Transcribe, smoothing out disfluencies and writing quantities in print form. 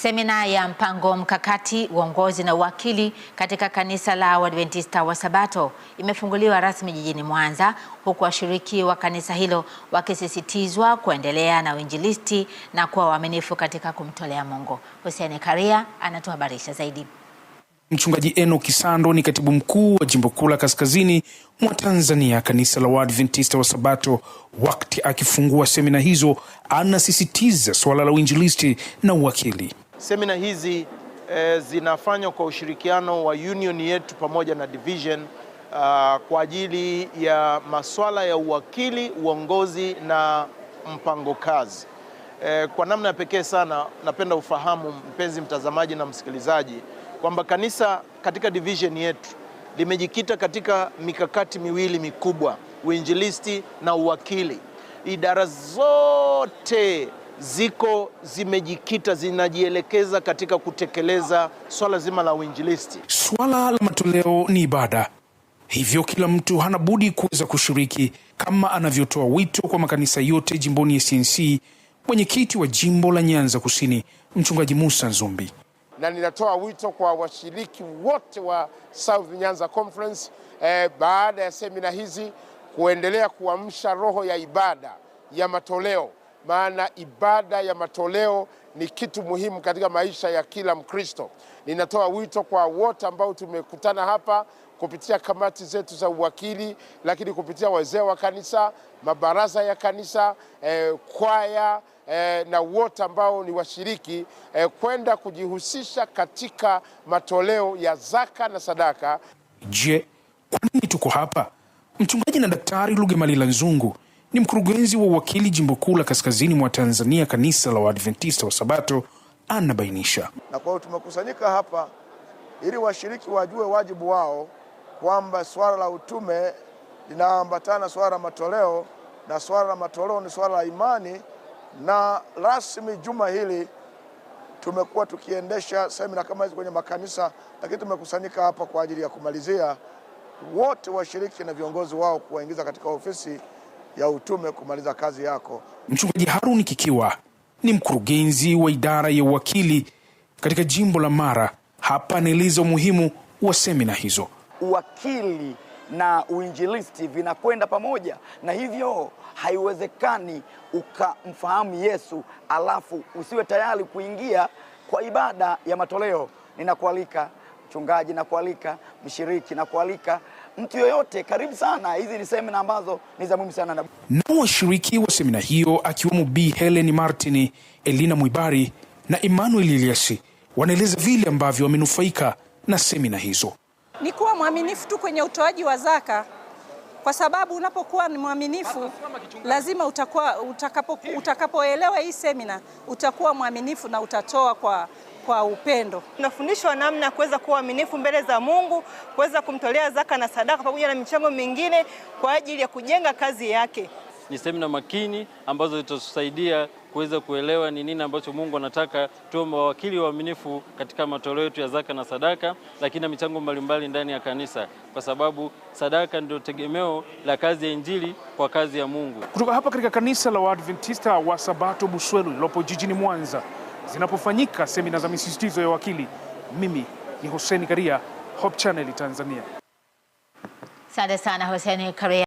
Semina ya mpango mkakati, uongozi na uwakili katika kanisa la Waadventista wa Sabato imefunguliwa rasmi jijini Mwanza, huku washiriki wa kanisa hilo wakisisitizwa kuendelea na uinjilisti na kuwa waaminifu katika kumtolea Mungu. Hussein Karia anatuhabarisha zaidi. Mchungaji Enoch Kisando ni katibu mkuu wa Jimbo Kuu la Kaskazini mwa Tanzania, kanisa la Waadventista wa Sabato. Wakati akifungua semina hizo, anasisitiza swala la uinjilisti na uwakili. Semina hizi zinafanywa kwa ushirikiano wa union yetu pamoja na division kwa ajili ya masuala ya uwakili, uongozi na mpango kazi. Kwa namna ya pekee sana napenda ufahamu, mpenzi mtazamaji na msikilizaji, kwamba kanisa katika division yetu limejikita katika mikakati miwili mikubwa: uinjilisti na uwakili. Idara zote zimejikita, zinajielekeza katika kutekeleza swala zima la uinjilisti. Swala la matoleo ni ibada, hivyo kila mtu hana budi kuweza kushiriki, kama anavyotoa wito kwa makanisa yote jimboni SNC mwenyekiti wa jimbo la Nyanza Kusini, mchungaji Musa Nzumbi. Na ninatoa wito kwa washiriki wote wa South Nyanza Conference baada ya semina hizi kuendelea kuamsha roho ya ibada ya matoleo, maana ibada ya matoleo ni kitu muhimu katika maisha ya kila Mkristo. Ninatoa wito kwa wote ambao tumekutana hapa kupitia kamati zetu za uwakili, lakini kupitia wazee wa kanisa, mabaraza ya kanisa, kwaya na wote ambao ni washiriki kwenda kujihusisha katika matoleo ya zaka na sadaka. Je, kwa nini tuko hapa? Mchungaji na Daktari Lugemalila Nzungu ni mkurugenzi wa uwakili Jimbo Kuu la Kaskazini mwa Tanzania, kanisa la Waadventista wa Sabato, anabainisha. Na kwa hiyo tumekusanyika hapa ili washiriki wajue wajibu wao, kwamba swala la utume linaambatana swala la matoleo, na swala la matoleo ni swala la imani. Na rasmi juma hili tumekuwa tukiendesha semina kama hizi kwenye makanisa, lakini tumekusanyika hapa kwa ajili ya kumalizia wote washiriki na viongozi wao kuwaingiza katika ofisi ya utume kumaliza kazi yako. Mchungaji Haruni Kikiwa ni mkurugenzi wa idara ya uwakili katika jimbo la Mara. Hapa anaeleza umuhimu wa semina hizo. Uwakili na uinjilisti vinakwenda pamoja, na hivyo haiwezekani ukamfahamu Yesu alafu usiwe tayari kuingia kwa ibada ya matoleo. Ninakualika mchungaji, nakualika mshiriki, nakualika mtu yoyote, karibu sana. Hizi ni semina ambazo ni za muhimu sana. Na washiriki wa semina hiyo akiwemo Bi Helen Martin, Elina Mwibari na Emmanuel Eliasi wanaeleza vile ambavyo wamenufaika na semina hizo. Ni kuwa mwaminifu tu kwenye utoaji wa zaka, kwa sababu unapokuwa ni mwaminifu lazima utakapoelewa hii semina utakuwa mwaminifu na utatoa kwa upendo. Tunafundishwa namna ya kuweza kuwa waaminifu mbele za Mungu, kuweza kumtolea zaka na sadaka pamoja na michango mingine kwa ajili ya kujenga kazi yake. Ni semina makini ambazo zitatusaidia kuweza kuelewa ni nini ambacho Mungu anataka tuwe mawakili waaminifu katika matoleo yetu ya zaka na sadaka, lakini na michango mbalimbali ndani ya kanisa, kwa sababu sadaka ndio tegemeo la kazi ya injili kwa kazi ya Mungu. Kutoka hapa katika kanisa la Waadventista wa Sabato Buswelu lilopo jijini Mwanza, zinapofanyika semina za misisitizo ya wakili, mimi ni Hussein Karia, Hope Channel Tanzania. Asante sana Hussein Karia.